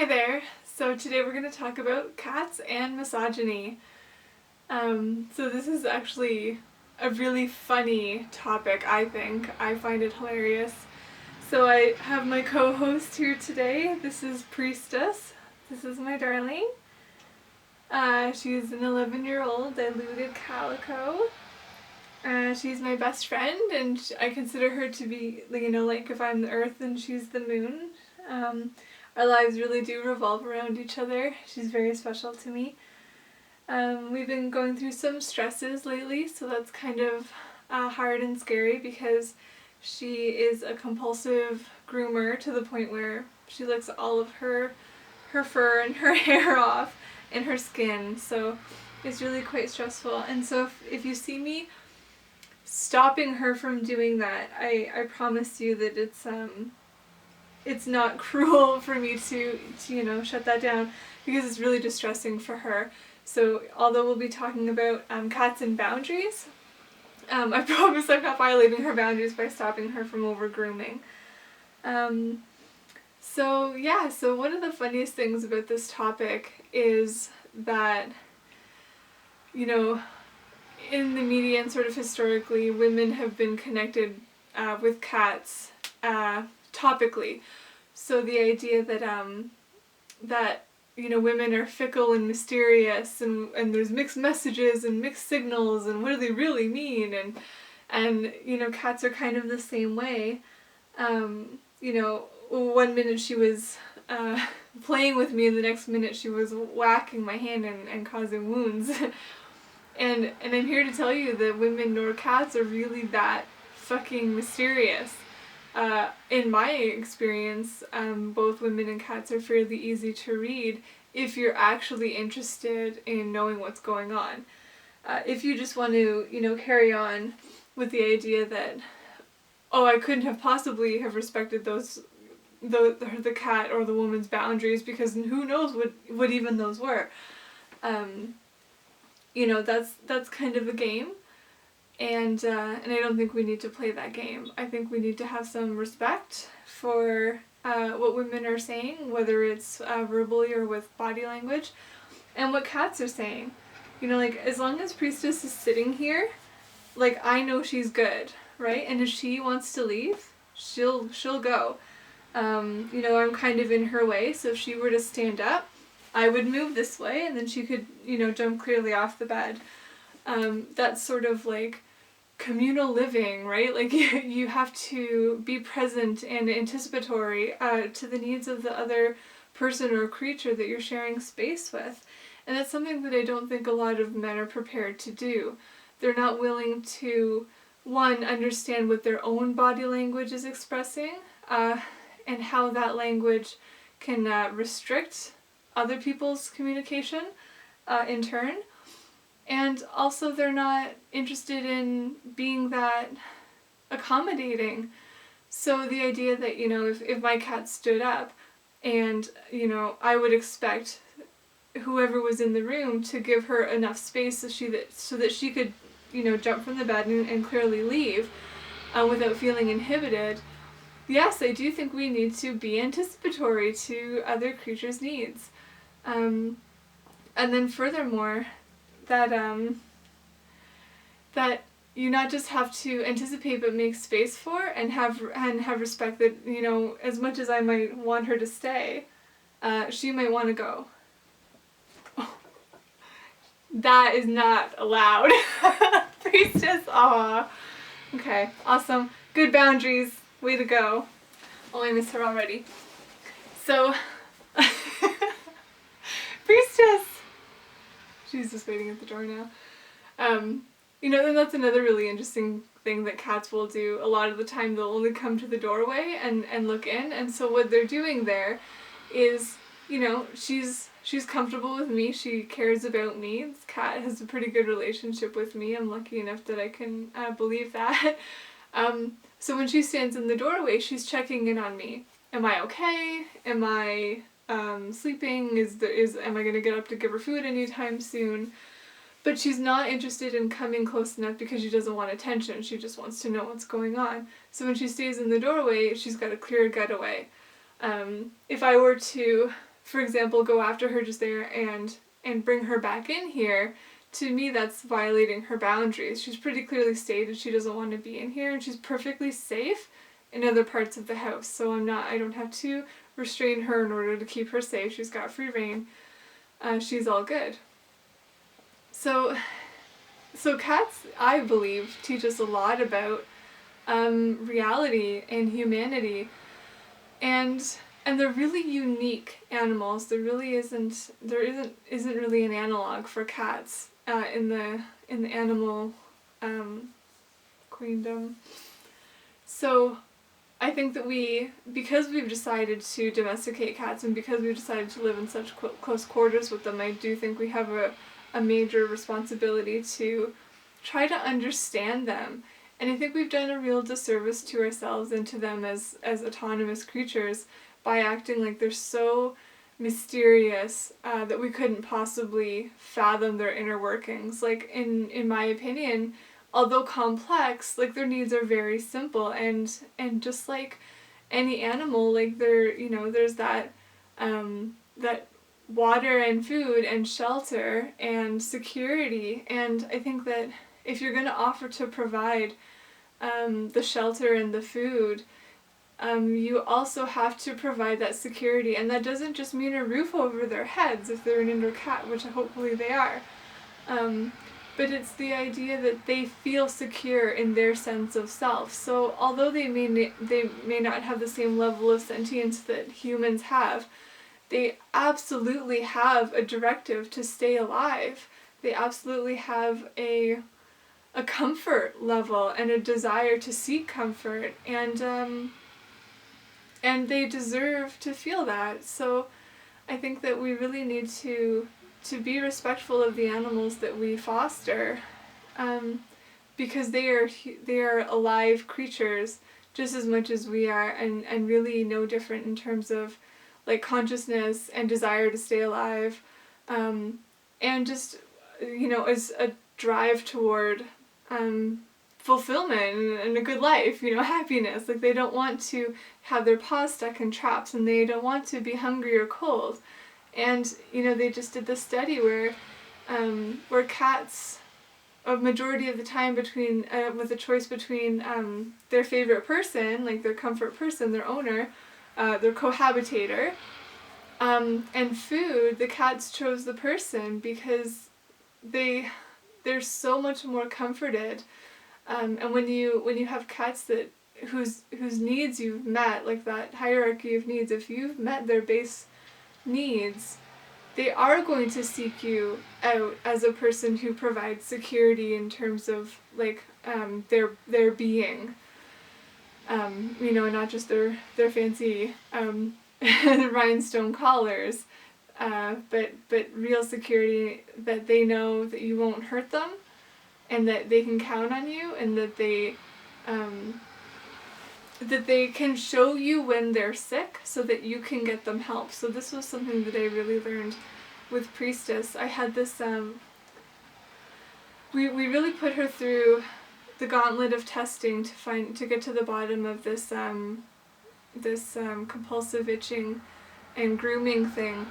Hi there. So today we're going to talk about cats and misogyny. So this is actually a really funny topic, I think. I find it hilarious. So I have my co-host here today. This is Priestess. This is my darling. She's an 11-year-old diluted calico. She's my best friend, and I consider her to be, like if I'm the earth and she's the moon. Our lives really do revolve around each other. She's very special to me. We've been going through some stresses lately, so that's kind of hard and scary because she is a compulsive groomer to the point where she licks all of her fur and her hair off and her skin, so it's really quite stressful. And so if you see me stopping her from doing that, I promise you that it's not cruel for me to shut that down, because it's really distressing for her. So although we'll be talking about cats and boundaries, I promise I'm not violating her boundaries by stopping her from over grooming. So one of the funniest things about this topic is that, in the media and sort of historically, women have been connected with cats topically. So the idea that women are fickle and mysterious, and there's mixed messages and mixed signals, and what do they really mean, and cats are kind of the same way. One minute she was playing with me, and the next minute she was whacking my hand and causing wounds. And I'm here to tell you that women nor cats are really that fucking mysterious. In my experience, both women and cats are fairly easy to read if you're actually interested in knowing what's going on. If you just want to, carry on with the idea that, I couldn't have possibly have respected the cat or the woman's boundaries because who knows what even those were. That's kind of a game. And I don't think we need to play that game. I think we need to have some respect for what women are saying, whether it's verbally or with body language, and what cats are saying. As long as Priestess is sitting here, I know she's good, right? And if she wants to leave, she'll go. I'm kind of in her way, so if she were to stand up, I would move this way, and then she could, jump clearly off the bed. That's sort of like communal living, right? You have to be present and anticipatory to the needs of the other person or creature that you're sharing space with. And that's something that I don't think a lot of men are prepared to do. They're not willing to, one, understand what their own body language is expressing, and how that language can restrict other people's communication in turn. And also they're not interested in being that accommodating. So the idea that, if my cat stood up and, I would expect whoever was in the room to give her enough space so that she could, jump from the bed and clearly leave without feeling inhibited. Yes, I do think we need to be anticipatory to other creatures' needs. And then furthermore, that you not just have to anticipate but make space for and have respect that, as much as I might want her to stay, she might want to go. Oh, that is not allowed. Priestess, aw. Okay, awesome. Good boundaries. Way to go. Oh, I miss her already. So, Priestess! She's just waiting at the door now. And that's another really interesting thing that cats will do. A lot of the time they'll only come to the doorway and look in, and so what they're doing there is, she's comfortable with me, she cares about me. This cat has a pretty good relationship with me. I'm lucky enough that I can believe that. So when she stands in the doorway, she's checking in on me. Am I okay? Am I sleeping? Am I gonna get up to give her food anytime soon? But she's not interested in coming close enough because she doesn't want attention. She just wants to know what's going on. So when she stays in the doorway, she's got a clear getaway. If I were to for example, go after her just there and bring her back in here, to me that's violating her boundaries. She's pretty clearly stated she doesn't want to be in here, and she's perfectly safe in other parts of the house. So I don't have to restrain her in order to keep her safe. She's got free reign. She's all good. So cats, I believe, teach us a lot about reality and humanity, and they're really unique animals. There isn't really an analog for cats in the animal queendom. So I think that because we've decided to domesticate cats, and because we've decided to live in such close quarters with them, I do think we have a major responsibility to try to understand them. And I think we've done a real disservice to ourselves and to them as autonomous creatures by acting like they're so mysterious that we couldn't possibly fathom their inner workings. Like, in my opinion, although complex, like, their needs are very simple, and just like any animal, like, there's that water and food and shelter and security. And I think that if you're going to offer to provide the shelter and the food, you also have to provide that security. And that doesn't just mean a roof over their heads if they're an indoor cat, which hopefully they are. But it's the idea that they feel secure in their sense of self. So although they may not have the same level of sentience that humans have, they absolutely have a directive to stay alive. They absolutely have a comfort level and a desire to seek comfort, and they deserve to feel that. So I think that we really need to be respectful of the animals that we foster, because they are alive creatures just as much as we are, and really no different in terms of like consciousness and desire to stay alive, and just as a drive toward fulfillment and a good life, happiness. Like, they don't want to have their paws stuck in traps, and they don't want to be hungry or cold. And they just did this study where cats, a majority of the time, between with a choice between their favorite person, like their comfort person, their owner, their cohabitator, and food, the cats chose the person because they're so much more comforted. And when you have cats that whose needs you've met, like that hierarchy of needs, if you've met their base needs, they are going to seek you out as a person who provides security in terms of like their being, not just their fancy rhinestone collars, but real security, that they know that you won't hurt them, and that they can count on you, and that they can show you when they're sick so that you can get them help. So this was something that I really learned with Priestess. I had this, we really put her through the gauntlet of testing to get to the bottom of this compulsive itching and grooming thing,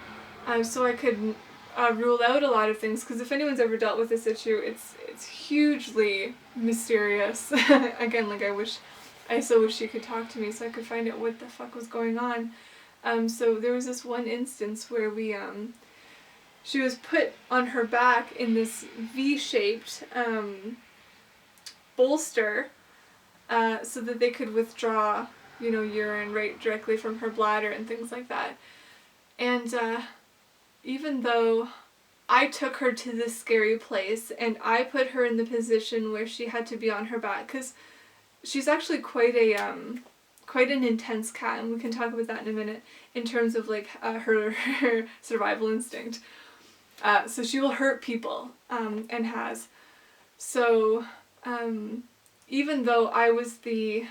so I could rule out a lot of things, because if anyone's ever dealt with this issue, it's hugely mysterious. Again, like, I so wish she could talk to me so I could find out what the fuck was going on. So there was this one instance where she was put on her back in this V-shaped bolster, so that they could withdraw, urine right directly from her bladder and things like that. And even though I took her to this scary place and I put her in the position where she had to be on her back, because she's actually quite an intense cat, and we can talk about that in a minute in terms of like her survival instinct. So she will hurt people, and has. So even though I was the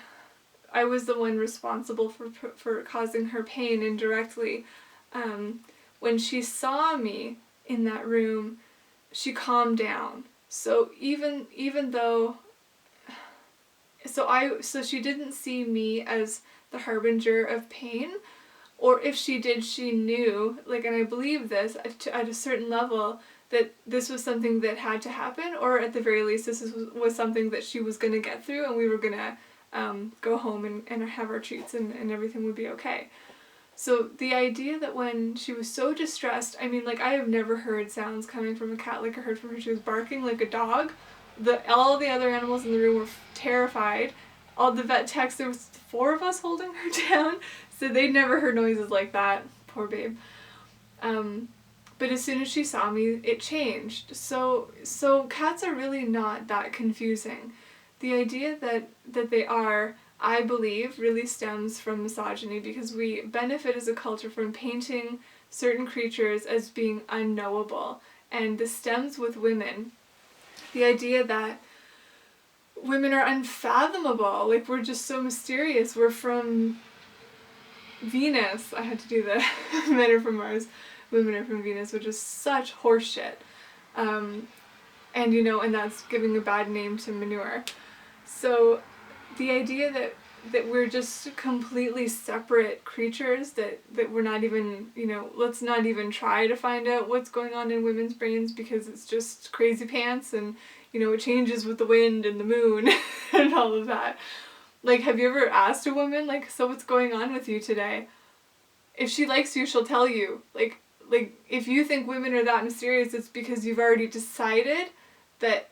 one responsible for causing her pain indirectly, when she saw me in that room, she calmed down. So even though, so she didn't see me as the harbinger of pain or if she did, she knew, like, and I believe this at a certain level, that this was something that had to happen, or at the very least this was something that she was going to get through, and we were going to go home and have our treats, and everything would be okay. So the idea that when she was so distressed, I mean, like, I have never heard sounds coming from a cat like I heard from her. She was barking like a dog. All the other animals in the room were terrified. All the vet techs, there was 4 of us holding her down, so they'd never heard noises like that. Poor babe. But as soon as she saw me, it changed. So cats are really not that confusing. The idea that they are, I believe, really stems from misogyny, because we benefit as a culture from painting certain creatures as being unknowable. And this stems with women. The idea that women are unfathomable, like, we're just so mysterious. We're from Venus. I had to do the men are from Mars, women are from Venus, which is such horseshit. And and that's giving a bad name to manure. So the idea that we're just completely separate creatures, that we're not even, let's not even try to find out what's going on in women's brains, because it's just crazy pants, and, it changes with the wind and the moon and all of that. Like, have you ever asked a woman, like, so what's going on with you today? If she likes you, she'll tell you. Like, if you think women are that mysterious, it's because you've already decided that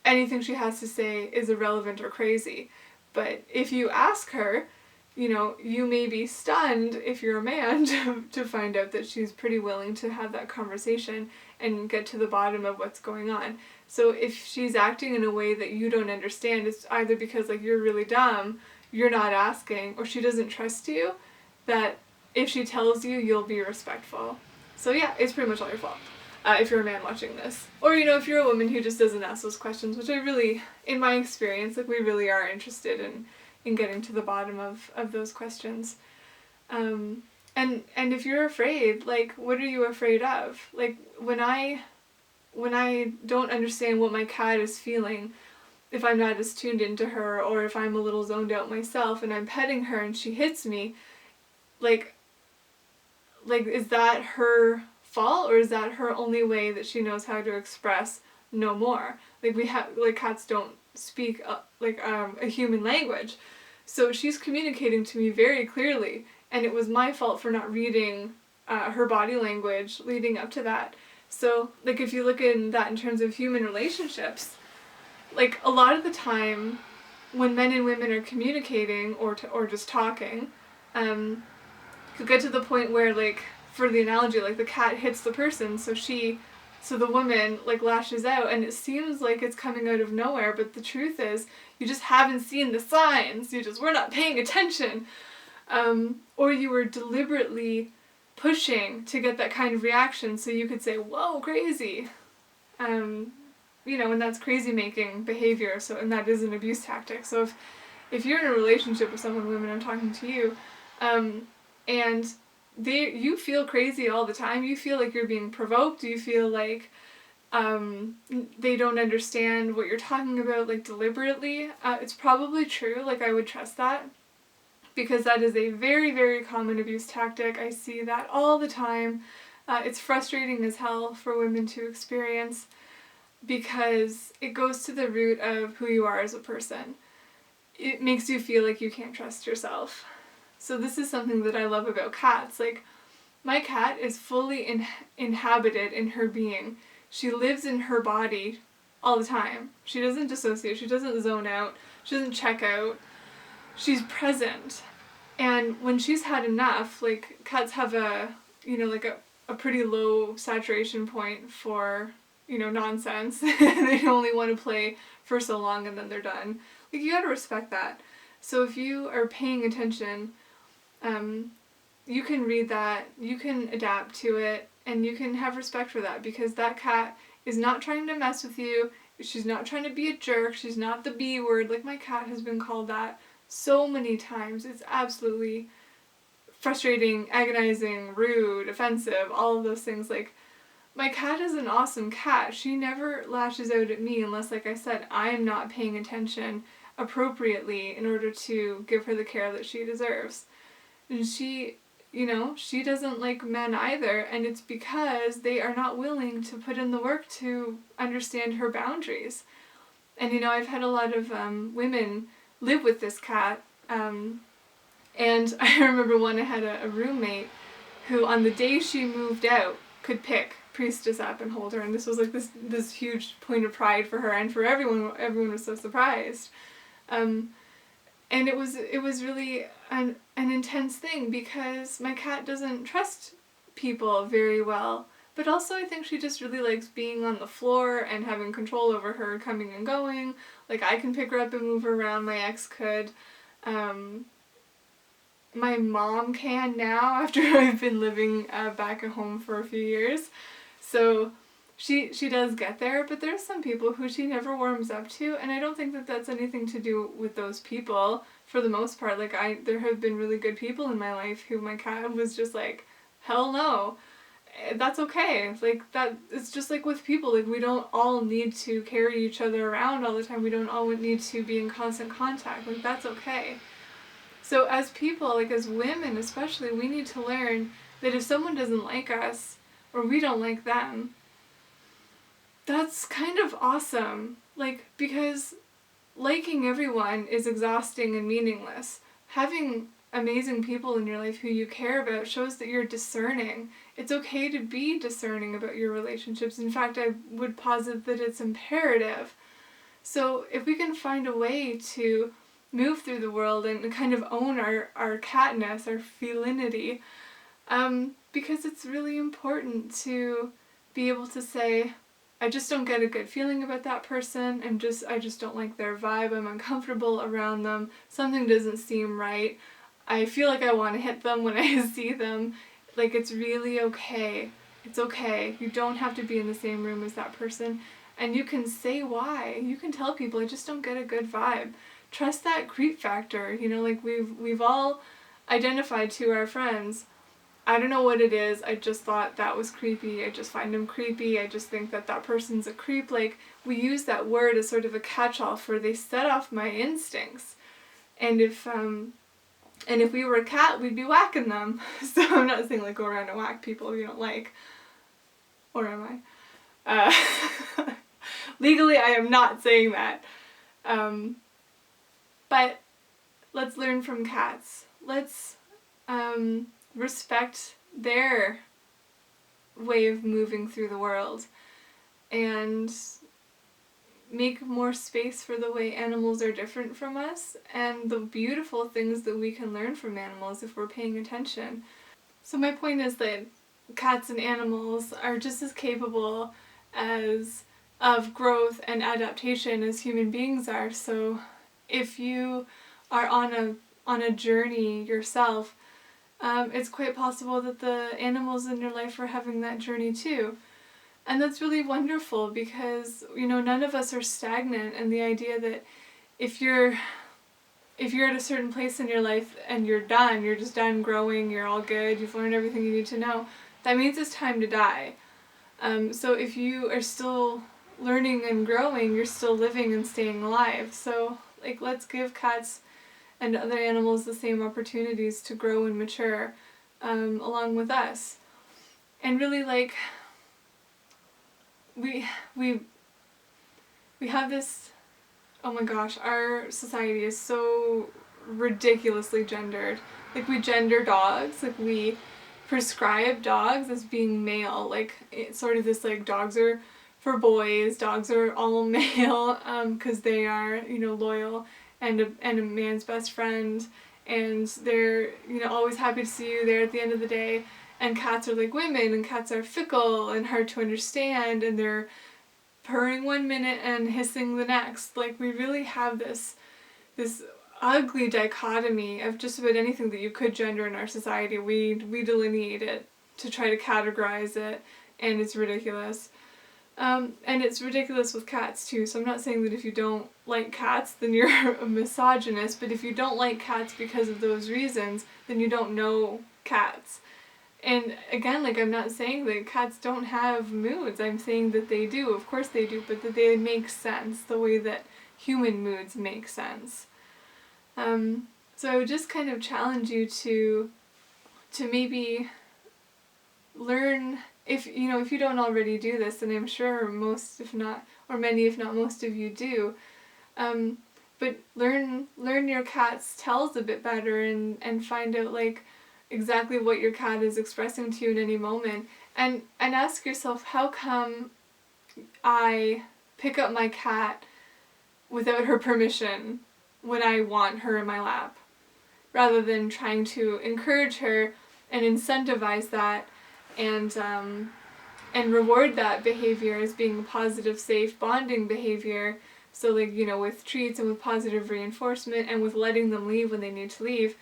anything she has to say is irrelevant or crazy. But if you ask her, you may be stunned, if you're a man, to find out that she's pretty willing to have that conversation and get to the bottom of what's going on. So if she's acting in a way that you don't understand, it's either because, like, you're really dumb, you're not asking, or she doesn't trust you, that if she tells you, you'll be respectful. So yeah, it's pretty much all your fault. If you're a man watching this. Or, if you're a woman who just doesn't ask those questions, which I really, in my experience, like, we really are interested in getting to the bottom of those questions. And if you're afraid, like, what are you afraid of? Like, when I don't understand what my cat is feeling, if I'm not as tuned into her, or if I'm a little zoned out myself and I'm petting her and she hits me, like, is that her fault, or is that her only way that she knows how to express no more? Like, cats don't speak a human language, so she's communicating to me very clearly, and it was my fault for not reading her body language leading up to that. So, like, if you look in that in terms of human relationships, like, a lot of the time when men and women are communicating or just talking, you get to the point where, like, for the analogy, like, the cat hits the person, so the woman, like, lashes out, and it seems like it's coming out of nowhere, but the truth is, you just haven't seen the signs, we're not paying attention, or you were deliberately pushing to get that kind of reaction, so you could say, whoa, crazy, and that's crazy-making behavior, and that is an abuse tactic. So if you're in a relationship with someone, women, I'm talking to you, and you feel crazy all the time, you feel like you're being provoked, you feel like they don't understand what you're talking about, like, deliberately, it's probably true, like, I would trust that, because that is a very, very common abuse tactic. I see that all the time. It's frustrating as hell for women to experience, because it goes to the root of who you are as a person. It makes you feel like you can't trust yourself. So this is something that I love about cats. Like, my cat is fully inhabited in her being. She lives in her body all the time. She doesn't dissociate. She doesn't zone out. She doesn't check out. She's present. And when she's had enough, like, cats have a pretty low saturation point for, nonsense. They only want to play for so long and then they're done. Like, you gotta respect that. So if you are paying attention, you can read that, you can adapt to it, and you can have respect for that, because that cat is not trying to mess with you, she's not trying to be a jerk, she's not the B word. Like, my cat has been called that so many times. It's absolutely frustrating, agonizing, rude, offensive, all of those things. Like, my cat is an awesome cat. She never lashes out at me unless, like I said, I'm not paying attention appropriately in order to give her the care that she deserves. And she you know, she doesn't like men either, and it's because they are not willing to put in the work to understand her boundaries. And, you know, I've had a lot of women live with this cat, and I remember when I had a roommate who, on the day she moved out, could pick Priestess up and hold her, and this was like this huge point of pride for her and for everyone. Everyone was so surprised. And it was really an intense thing, because my cat doesn't trust people very well, but also I think she just really likes being on the floor and having control over her coming and going. Like, I can pick her up and move her around, my ex could. My mom can now, after I've been living back at home for a few years. So she does get there, but there's some people who she never warms up to, and I don't think that that's anything to do with those people for the most part. Like, there have been really good people in my life who my cat was just like, hell no. That's okay. Like, that, it's just like with people, like, we don't all need to carry each other around all the time. We don't all need to be in constant contact. Like, that's okay. So as people, like as women especially, we need to learn that if someone doesn't like us, or we don't like them, that's kind of awesome. Like, because liking everyone is exhausting and meaningless. Having amazing people in your life who you care about shows that you're discerning. It's okay to be discerning about your relationships. In fact, I would posit that it's imperative. So if we can find a way to move through the world and kind of own our catness, our felinity, because it's really important to be able to say, I just don't get a good feeling about that person, I just don't like their vibe, I'm uncomfortable around them, something doesn't seem right, I feel like I want to hit them when I see them. Like, it's really okay. It's okay. You don't have to be in the same room as that person, and you can say why. You can tell people, I just don't get a good vibe. Trust that creep factor, you know, like we've all identified to our friends, I don't know what it is, I just thought that was creepy, I just find him creepy, I just think that person's a creep. Like, we use that word as sort of a catch-all for they set off my instincts. And if we were a cat, we'd be whacking them. So I'm not saying like go around and whack people you don't like. Or am I? Legally, I am not saying that. But let's learn from cats. Let's respect their way of moving through the world and make more space for the way animals are different from us and the beautiful things that we can learn from animals if we're paying attention. So my point is that cats and animals are just as capable of growth and adaptation as human beings are. So if you are on a journey yourself, it's quite possible that the animals in your life are having that journey too. And that's really wonderful because, you know, none of us are stagnant, and the idea that if you're at a certain place in your life and you're just done growing, you're all good, you've learned everything you need to know, that means it's time to die. So if you are still learning and growing, you're still living and staying alive. So, like, let's give cats and other animals the same opportunities to grow and mature along with us. And really, like, we have this, oh my gosh, our society is so ridiculously gendered. Like, we gender dogs, like we prescribe dogs as being male, like it's sort of this like dogs are for boys, dogs are all male because they are, you know, loyal and a man's best friend, and they're, you know, always happy to see you there at the end of the day. And cats are like women, and cats are fickle and hard to understand, and they're purring one minute and hissing the next. Like, we really have this ugly dichotomy of just about anything that you could gender in our society. We delineate it to try to categorize it, and it's ridiculous. And it's ridiculous with cats too, so I'm not saying that if you don't like cats then you're a misogynist, but if you don't like cats because of those reasons, then you don't know cats. And again, like, I'm not saying that cats don't have moods, I'm saying that they do, of course they do, but that they make sense the way that human moods make sense. So I would just kind of challenge you to to maybe learn, if you don't already do this, and I'm sure most, if not, or many, if not most of you do, but learn your cat's tells a bit better, and find out like exactly what your cat is expressing to you in any moment, and ask yourself, how come I pick up my cat without her permission when I want her in my lap, rather than trying to encourage her and incentivize that, and reward that behavior as being positive, safe, bonding behavior. So like, with treats and with positive reinforcement and with letting them leave when they need to leave,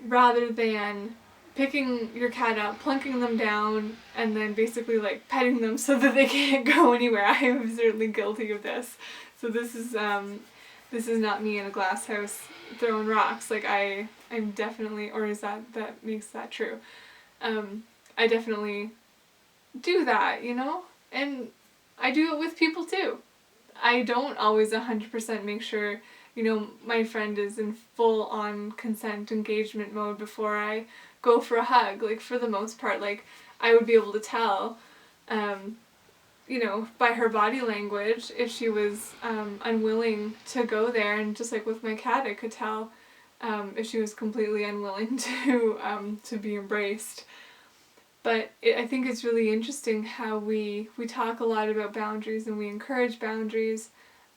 rather than picking your cat up, plunking them down, and then basically like petting them so that they can't go anywhere. I am certainly guilty of this. So this is not me in a glass house throwing rocks. Like I'm definitely, or is that makes that true? I definitely do that, and I do it with people too. I don't always 100% make sure, my friend is in full on consent engagement mode before I go for a hug. Like, for the most part, like, I would be able to tell, by her body language if she was unwilling to go there, and just like with my cat, I could tell if she was completely unwilling to be embraced. But I think it's really interesting how we talk a lot about boundaries, and we encourage boundaries,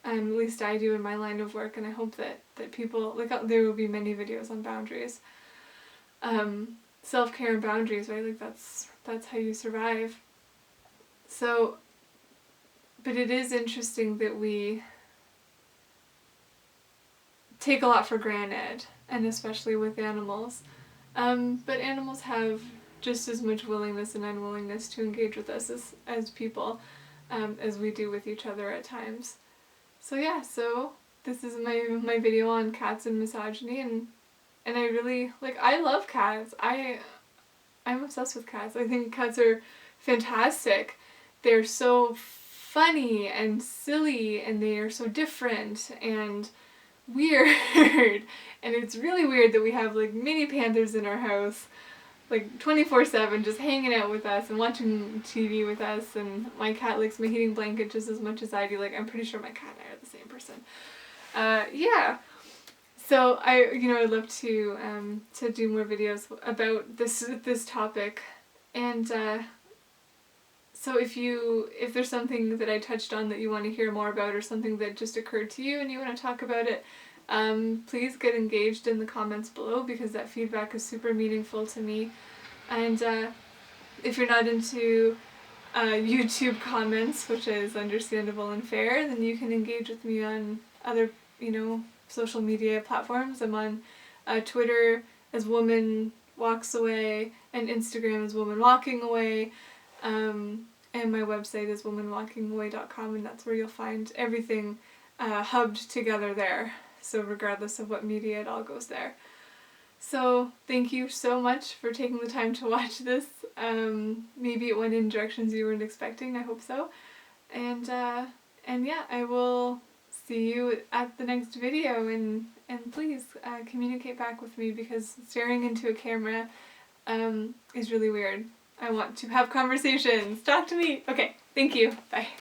and at least I do in my line of work, and I hope that people, like, there will be many videos on boundaries. Self-care and boundaries, right? Like, that's how you survive. So, but it is interesting that we take a lot for granted, and especially with animals. But animals have just as much willingness and unwillingness to engage with us as people, as we do with each other at times. So yeah, so this is my video on cats and misogyny, and I really, like, I love cats. I'm obsessed with cats. I think cats are fantastic. They're so funny and silly, and they are so different and weird. And it's really weird that we have like mini panthers in our house, like 24/7, just hanging out with us and watching TV with us, and my cat likes my heating blanket just as much as I do. Like, I'm pretty sure my cat and I are the same person. Yeah. So I'd love to do more videos about this topic, and so if there's something that I touched on that you want to hear more about, or something that just occurred to you and you want to talk about it, please get engaged in the comments below, because that feedback is super meaningful to me. And if you're not into YouTube comments, which is understandable and fair, then you can engage with me on other, social media platforms. I'm on Twitter as Woman Walks Away, and Instagram as Woman Walking Away, and my website is womanwalkingaway.com, and that's where you'll find everything hubbed together there. So regardless of what media, it all goes there. So thank you so much for taking the time to watch this. Maybe it went in directions you weren't expecting. I hope so. And yeah, I will see you at the next video, and please communicate back with me, because staring into a camera is really weird. I want to have conversations. Talk to me. Okay, thank you. Bye.